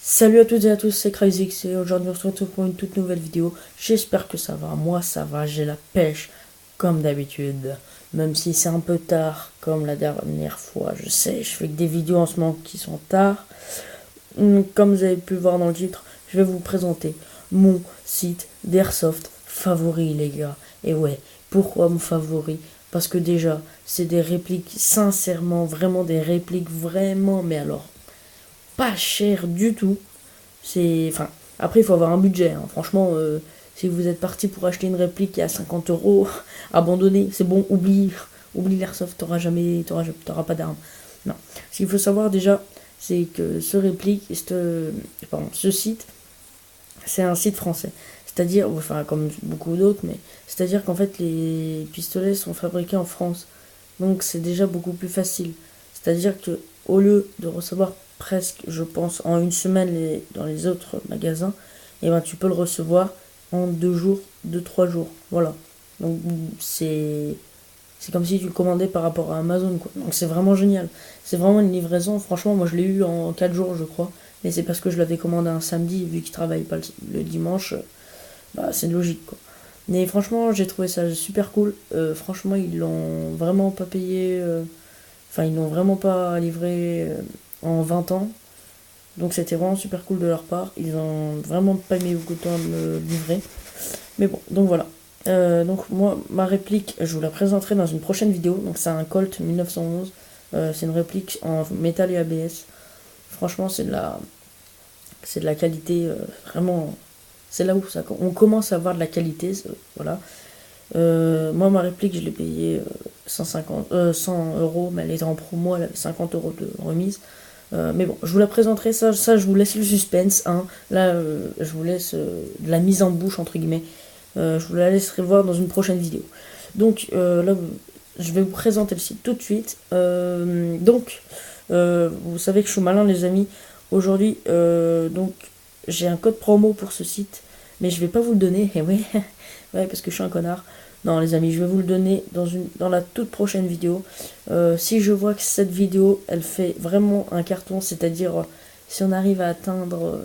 Salut à toutes et à tous, c'est CrazyX et aujourd'hui on se retrouve pour une toute nouvelle vidéo. J'espère que ça va, moi ça va, j'ai la pêche comme d'habitude. Même si c'est un peu tard comme la dernière fois, je sais, je fais que des vidéos en ce moment qui sont tard. Comme vous avez pu le voir dans le titre, je vais vous présenter mon site d'airsoft favori les gars. Et ouais, pourquoi mon favori? Parce que déjà, c'est des répliques, sincèrement, vraiment des répliques, vraiment, mais alors pas cher du tout. C'est, enfin, après il faut avoir un budget, hein. Franchement, si vous êtes parti pour acheter une réplique à 50 euros, abandonnez, c'est bon, oublie l'airsoft, t'auras pas d'armes. Non. Ce qu'il faut savoir déjà, c'est que ce site, c'est un site français. C'est-à-dire, enfin, comme beaucoup d'autres, mais c'est-à-dire qu'en fait, les pistolets sont fabriqués en France. Donc, c'est déjà beaucoup plus facile. C'est-à-dire que, au lieu de recevoir presque, je pense, en une semaine dans les autres magasins, et ben, tu peux le recevoir en 2 jours, 2, 3 jours. Voilà. Donc, c'est comme si tu le commandais par rapport à Amazon, quoi. Donc, c'est vraiment génial. C'est vraiment une livraison. Franchement, moi, je l'ai eu en 4 jours, je crois. Mais c'est parce que je l'avais commandé un samedi, vu qu'il travaille pas le dimanche, bah c'est logique quoi. Mais franchement, j'ai trouvé ça super cool. Franchement, ils l'ont vraiment pas payé. Enfin, ils l'ont vraiment pas livré en 20 ans. Donc c'était vraiment super cool de leur part. Ils ont vraiment pas mis beaucoup de temps à me livrer. Mais bon, donc voilà. Donc moi, ma réplique, je vous la présenterai dans une prochaine vidéo. Donc c'est un Colt 1911. C'est une réplique en métal et ABS. Franchement, c'est de la qualité vraiment. C'est là où on commence à avoir de la qualité, voilà. Moi, ma réplique, je l'ai payée 100 euros, mais elle était en promo, elle avait 50 euros de remise. Mais bon, je vous la présenterai, ça je vous laisse le suspense, hein. Là, je vous laisse de la mise en bouche, entre guillemets. Je vous la laisserai voir dans une prochaine vidéo. Donc, là, je vais vous présenter le site tout de suite. Vous savez que je suis malin, les amis. Aujourd'hui, donc, j'ai un code promo pour ce site, mais je vais pas vous le donner. Et ouais, ouais, parce que je suis un connard. Non, les amis, je vais vous le donner dans la toute prochaine vidéo. Si je vois que cette vidéo, elle fait vraiment un carton, c'est-à-dire si on arrive à atteindre,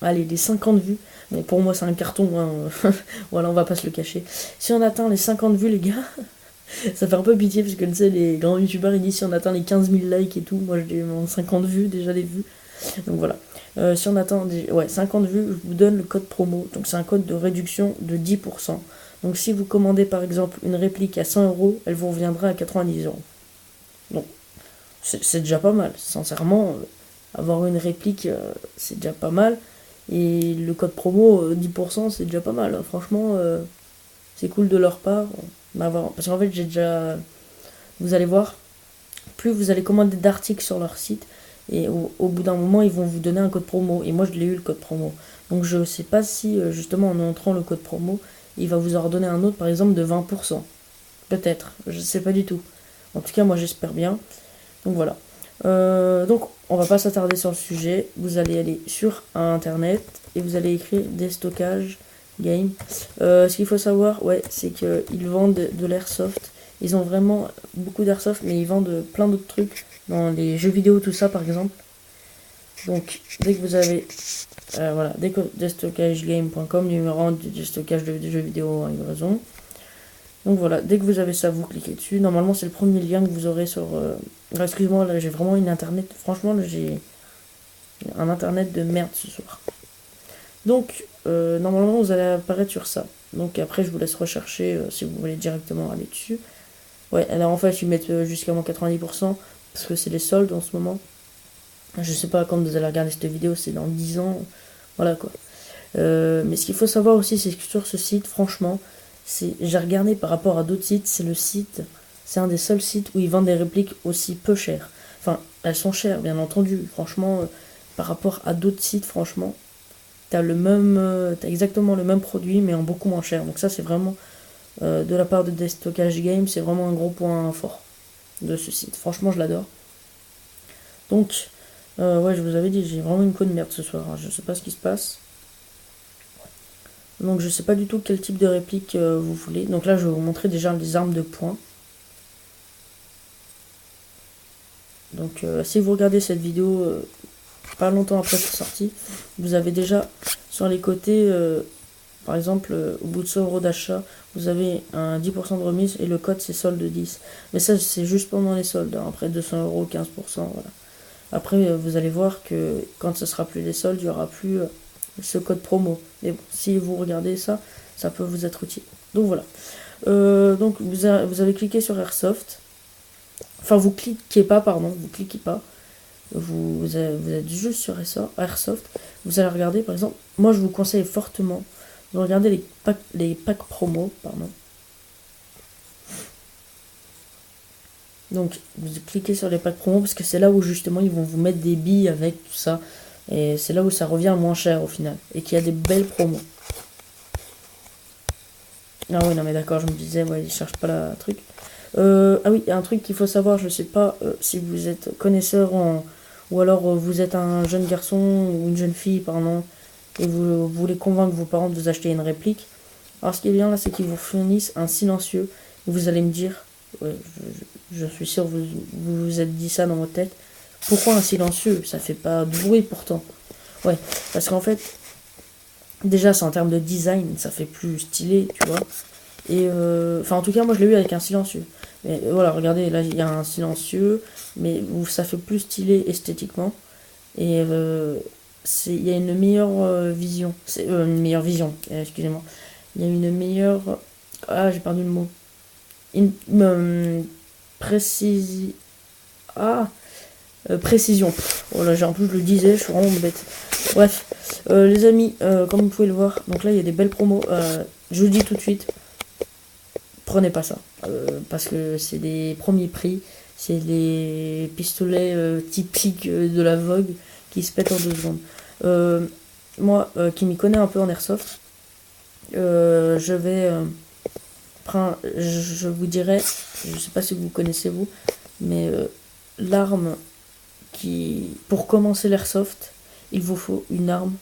allez, les 50 vues. Bon, pour moi, c'est un carton, hein. Voilà, on va pas se le cacher. Si on atteint les 50 vues, les gars, ça fait un peu pitié, parce que tu sais, les grands youtubeurs, ils disent si on atteint les 15 000 likes et tout. Moi, j'ai 50 vues, déjà les vues. Donc voilà. Si on atteint 50 vues, je vous donne le code promo. Donc c'est un code de réduction de 10%. Donc si vous commandez par exemple une réplique à 100 euros, elle vous reviendra à 90 euros. Donc c'est déjà pas mal. Sincèrement, avoir une réplique, c'est déjà pas mal. Et le code promo, 10%, c'est déjà pas mal, hein. Franchement, c'est cool de leur part. Parce qu'en fait, j'ai déjà. Vous allez voir, plus vous allez commander d'articles sur leur site, et au bout d'un moment, ils vont vous donner un code promo. Et moi, je l'ai eu le code promo. Donc, je sais pas si, justement, en entrant le code promo, il va vous en redonner un autre, par exemple, de 20%. Peut-être. Je sais pas du tout. En tout cas, moi, j'espère bien. Donc, voilà. Donc, on va pas s'attarder sur le sujet. Vous allez aller sur Internet et vous allez écrire déstockage game. Ce qu'il faut savoir, ouais, c'est qu'ils vendent de l'airsoft. Ils ont vraiment beaucoup d'airsoft, mais ils vendent plein d'autres trucs dans les jeux vidéo, tout ça par exemple. Donc, dès que vous avez, voilà, dès que destockagegame.com, numéro 1 du stockage de jeux vidéo en livraison. Donc voilà, dès que vous avez ça, vous cliquez dessus. Normalement, c'est le premier lien que vous aurez sur. Excuse-moi, là j'ai vraiment une internet. Franchement, là j'ai un internet de merde ce soir. Donc, normalement, vous allez apparaître sur ça. Donc après, je vous laisse rechercher si vous voulez directement aller dessus. Ouais, alors en fait, ils mettent jusqu'à moins 90% parce que c'est les soldes en ce moment. Je sais pas quand vous allez regarder cette vidéo, c'est dans 10 ans. Voilà quoi. Mais ce qu'il faut savoir aussi, c'est que sur ce site, franchement, j'ai regardé par rapport à d'autres sites, c'est un des seuls sites où ils vendent des répliques aussi peu chères. Enfin, elles sont chères, bien entendu. Franchement, par rapport à d'autres sites, franchement, t'as exactement le même produit, mais en beaucoup moins cher. Donc ça, c'est vraiment de la part de Destockage Game, c'est vraiment un gros point fort de ce site. Franchement, je l'adore. Donc, ouais, je vous avais dit, j'ai vraiment une queue de merde ce soir, hein. Je sais pas ce qui se passe. Donc, je sais pas du tout quel type de réplique vous voulez. Donc là, je vais vous montrer déjà les armes de poing. Donc, si vous regardez cette vidéo, pas longtemps après sa sortie, vous avez déjà sur les côtés, par exemple, au bout de 100 euros d'achat, vous avez un 10% de remise et le code c'est solde 10. Mais ça, c'est juste pendant les soldes. Hein. Après 200 euros, 15%, voilà. Après, vous allez voir que quand ce sera plus les soldes, il n'y aura plus ce code promo. Mais bon, si vous regardez ça, ça peut vous être utile. Donc voilà. Donc vous avez cliqué sur Airsoft. Enfin, vous cliquez pas, pardon, vous cliquez pas. Vous êtes juste sur Airsoft. Vous allez regarder, par exemple, moi je vous conseille fortement de regarder les packs promo, pardon. Donc, vous cliquez sur les packs promo parce que c'est là où justement ils vont vous mettre des billes avec tout ça. Et c'est là où ça revient moins cher au final. Et qu'il y a des belles promos. Ah oui, non mais d'accord, je me disais, ouais, ils cherchent pas la truc. Ah oui, il y a un truc qu'il faut savoir, je sais pas si vous êtes connaisseur ou alors vous êtes un jeune garçon ou une jeune fille, pardon, et vous voulez convaincre vos parents de vous acheter une réplique. Alors ce qui est bien là, c'est qu'ils vous fournissent un silencieux. Vous allez me dire, ouais, je suis sûr vous vous êtes dit ça dans votre tête. Pourquoi un silencieux? Ça fait pas de bruit pourtant. Ouais, parce qu'en fait, déjà c'est en termes de design, ça fait plus stylé, tu vois. Et enfin en tout cas moi je l'ai eu avec un silencieux. Mais voilà, regardez, là il y a un silencieux, mais où ça fait plus stylé esthétiquement. Et il y a une meilleure vision. C'est une meilleure vision, excusez-moi. Il y a une meilleure. Ah, j'ai perdu le mot. Une précision. Ah, précision. Oh là, en plus je le disais, je suis vraiment bête. Bref, les amis, comme vous pouvez le voir, donc là il y a des belles promos. Je vous dis tout de suite, prenez pas ça. Parce que c'est des premiers prix. C'est les pistolets typiques de la Vogue qui se pètent en 2 secondes. Moi, qui m'y connais un peu en airsoft, je vais je vous dirais, je sais pas si vous connaissez vous, mais l'arme pour commencer l'airsoft, il vous faut une arme.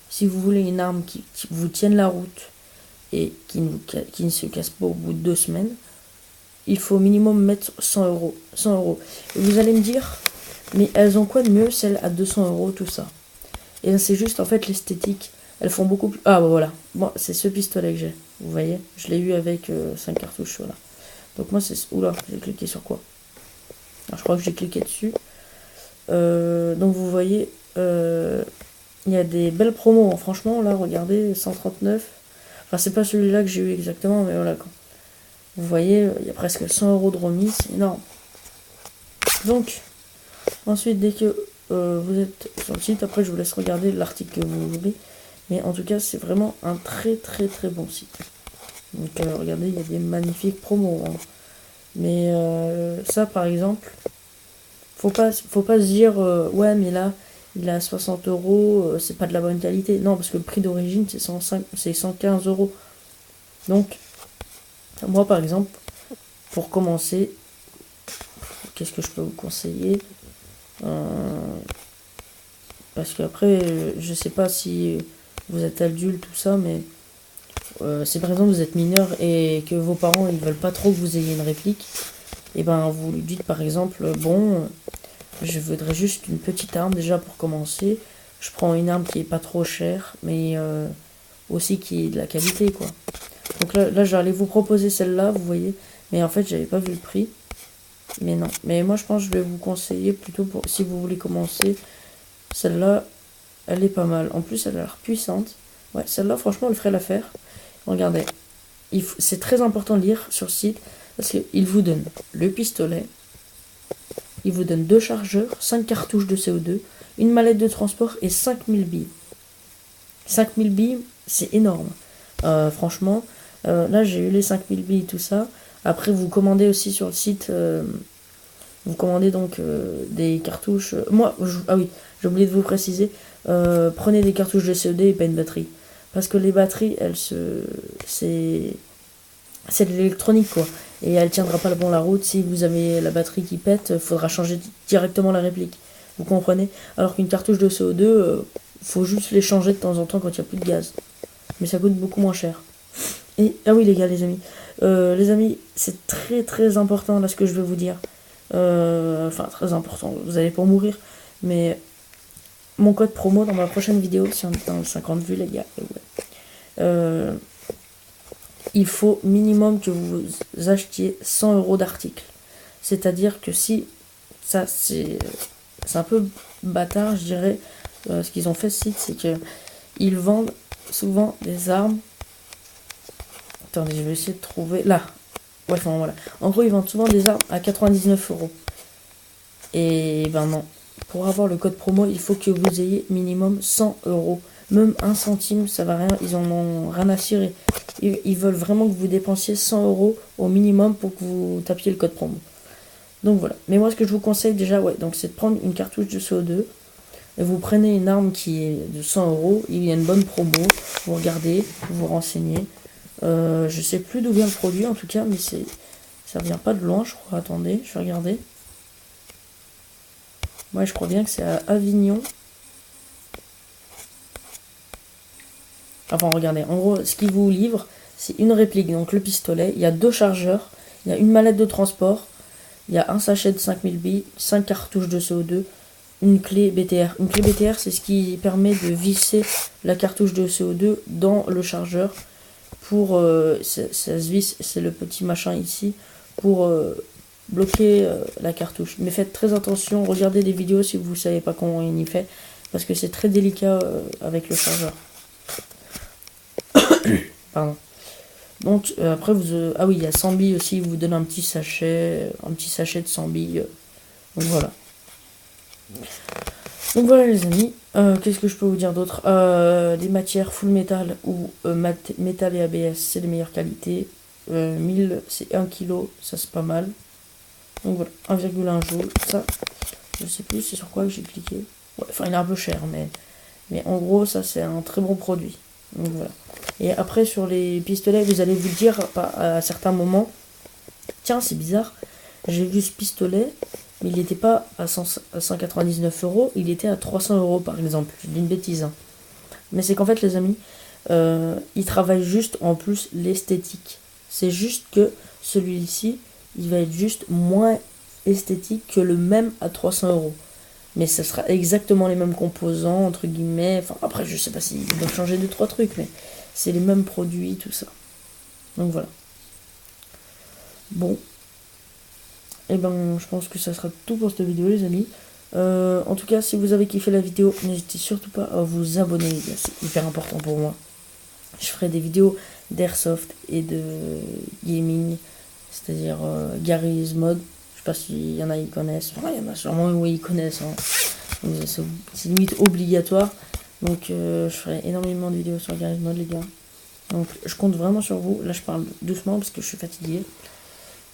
Si vous voulez une arme qui vous tienne la route et qui ne se casse pas au bout de 2 semaines, il faut au minimum mettre 100 euros. 100 euros. Et vous allez me dire, mais elles ont quoi de mieux, celles à 200 euros, tout ça? Et c'est juste en fait l'esthétique. Elles font beaucoup plus. Ah bah voilà, moi c'est ce pistolet que j'ai. Vous voyez, je l'ai eu avec 5 cartouches. Voilà. Donc moi c'est. Oula, j'ai cliqué sur quoi? Alors, je crois que j'ai cliqué dessus. Donc vous voyez, il y a des belles promos. Hein. Franchement, là, regardez, 139. Enfin, c'est pas celui-là que j'ai eu exactement, mais voilà. Quoi. Vous voyez, il y a presque 100 euros de remise. C'est énorme. Donc, ensuite, dès que vous êtes sur le site, après, je vous laisse regarder l'article que vous voulez. Mais en tout cas, c'est vraiment un très très très bon site. Donc, regardez, il y a des magnifiques promos. Hein. Mais ça, par exemple, faut pas se dire ouais mais là il a 60 euros, c'est pas de la bonne qualité. Non, parce que le prix d'origine c'est 115 euros. Donc moi par exemple, pour commencer, qu'est-ce que je peux vous conseiller? Parce qu'après je sais pas si vous êtes adulte tout ça, mais si par exemple vous êtes mineur et que vos parents ils veulent pas trop que vous ayez une réplique, et ben vous lui dites par exemple bon je voudrais juste une petite arme déjà pour commencer. Je prends une arme qui est pas trop chère, mais aussi qui est de la qualité, quoi. Donc là j'allais vous proposer celle-là, vous voyez. Mais en fait, j'avais pas vu le prix. Mais non. Mais moi, je pense que je vais vous conseiller plutôt pour si vous voulez commencer. Celle-là, elle est pas mal. En plus, elle a l'air puissante. Ouais, celle-là, franchement, elle ferait l'affaire. Regardez. C'est très important de lire sur le site parce qu'il vous donne le pistolet. Il vous donne 2 chargeurs, 5 cartouches de CO2, une mallette de transport et 5000 billes. 5000 billes, c'est énorme. Franchement, là j'ai eu les 5000 billes, tout ça. Après, vous commandez aussi sur le site, vous commandez donc des cartouches. Ah oui, j'ai oublié de vous préciser, prenez des cartouches de CO2 et pas une batterie. Parce que les batteries, c'est de l'électronique quoi. Et elle tiendra pas bon la route. Si vous avez la batterie qui pète, il faudra changer directement la réplique. Vous comprenez? Alors qu'une cartouche de CO2, faut juste les changer de temps en temps quand il n'y a plus de gaz. Mais ça coûte beaucoup moins cher. Et ah oui les gars, les amis, c'est très très important là ce que je vais vous dire. Enfin très important. Vous allez pas mourir, mais mon code promo dans ma prochaine vidéo, si on est dans 50 vues les gars. Ouais. Il faut minimum que vous achetiez 100 € d'articles. C'est-à-dire que si, ça c'est un peu bâtard je dirais, ce qu'ils ont fait ce site, c'est que ils vendent souvent des armes. Attendez, je vais essayer de trouver, là. Ouais, enfin voilà. En gros, ils vendent souvent des armes à 99 €. Et ben non. Pour avoir le code promo, il faut que vous ayez minimum 100 €. Même 1 centime, ça va rien. Ils en ont rien à cirer. Ils veulent vraiment que vous dépensiez 100 € au minimum pour que vous tapiez le code promo. Donc voilà. Mais moi, ce que je vous conseille déjà, ouais, donc c'est de prendre une cartouche de CO2. Et vous prenez une arme qui est de 100 €. Il y a une bonne promo. Vous regardez, vous vous renseignez. Je sais plus d'où vient le produit en tout cas, mais ça vient pas de loin, je crois. Attendez, je vais regarder. Ouais, je crois bien que c'est à Avignon. Enfin, regardez, en gros, ce qu'ils vous livrent, c'est une réplique, donc le pistolet. Il y a 2 chargeurs, il y a une mallette de transport, il y a un sachet de 5000 billes, 5 cartouches de CO2, une clé BTR. Une clé BTR, c'est ce qui permet de visser la cartouche de CO2 dans le chargeur. Pour ça se visse, c'est le petit machin ici, pour bloquer la cartouche. Mais faites très attention, regardez des vidéos si vous ne savez pas comment on y fait, parce que c'est très délicat avec le chargeur. Pardon. Donc après ah oui, il y a 100 billes aussi, ils vous donnent un petit sachet de 100 billes. Donc voilà. Donc voilà les amis, qu'est-ce que je peux vous dire d'autre? Des matières full metal ou métal et ABS, c'est les meilleures qualités. 1000 c'est 1 kg, ça c'est pas mal. Donc voilà, 1,1 joule, ça, je sais plus c'est sur quoi que j'ai cliqué. Ouais, enfin il est un peu cher, mais en gros ça c'est un très bon produit. Donc voilà. Et après sur les pistolets, vous allez vous dire à certains moments, tiens c'est bizarre, j'ai vu ce pistolet, mais il n'était pas à 199 €, il était à 300 € par exemple. Je dis une bêtise. Hein. Mais c'est qu'en fait, les amis, ils travaillent juste en plus l'esthétique. C'est juste que celui-ci, il va être juste moins esthétique que le même à 300 €. Mais ça sera exactement les mêmes composants, entre guillemets. Enfin, après, je sais pas s'ils doivent changer 2-3 trucs, mais c'est les mêmes produits, tout ça. Donc voilà. Bon. Et ben, je pense que ça sera tout pour cette vidéo, les amis. En tout cas, si vous avez kiffé la vidéo, n'hésitez surtout pas à vous abonner, les gars. C'est hyper important pour moi. Je ferai des vidéos d'airsoft et de gaming, c'est-à-dire Garry's Mod. Je sais pas s'il y en a qui connaissent. Enfin, il y en a sûrement où ils connaissent. Hein. C'est limite obligatoire. Donc, je ferai énormément de vidéos sur Garry's Mod, les gars. Donc, je compte vraiment sur vous. Là, je parle doucement parce que je suis fatigué.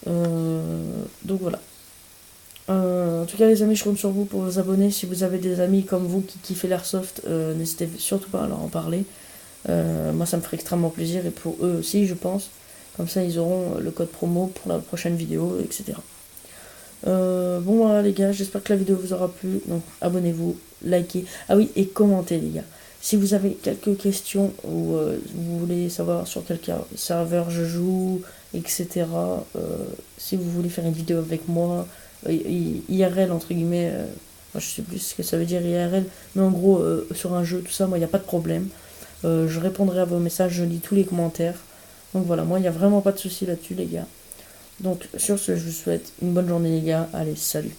Donc voilà. En tout cas les amis, je compte sur vous pour vous abonner. Si vous avez des amis comme vous qui kiffent l'airsoft, n'hésitez surtout pas à leur en parler. Moi ça me ferait extrêmement plaisir et pour eux aussi je pense. Comme ça ils auront le code promo pour la prochaine vidéo, etc. Bon voilà les gars, j'espère que la vidéo vous aura plu. Donc abonnez-vous, likez. Ah oui, et commentez les gars. Si vous avez quelques questions ou vous voulez savoir sur quel serveur je joue, etc. Si vous voulez faire une vidéo avec moi, IRL entre guillemets, moi je sais plus ce que ça veut dire IRL, mais en gros sur un jeu, tout ça, moi il n'y a pas de problème. Je répondrai à vos messages, je lis tous les commentaires. Donc voilà, moi il n'y a vraiment pas de souci là-dessus les gars. Donc sur ce, je vous souhaite une bonne journée les gars. Allez, salut.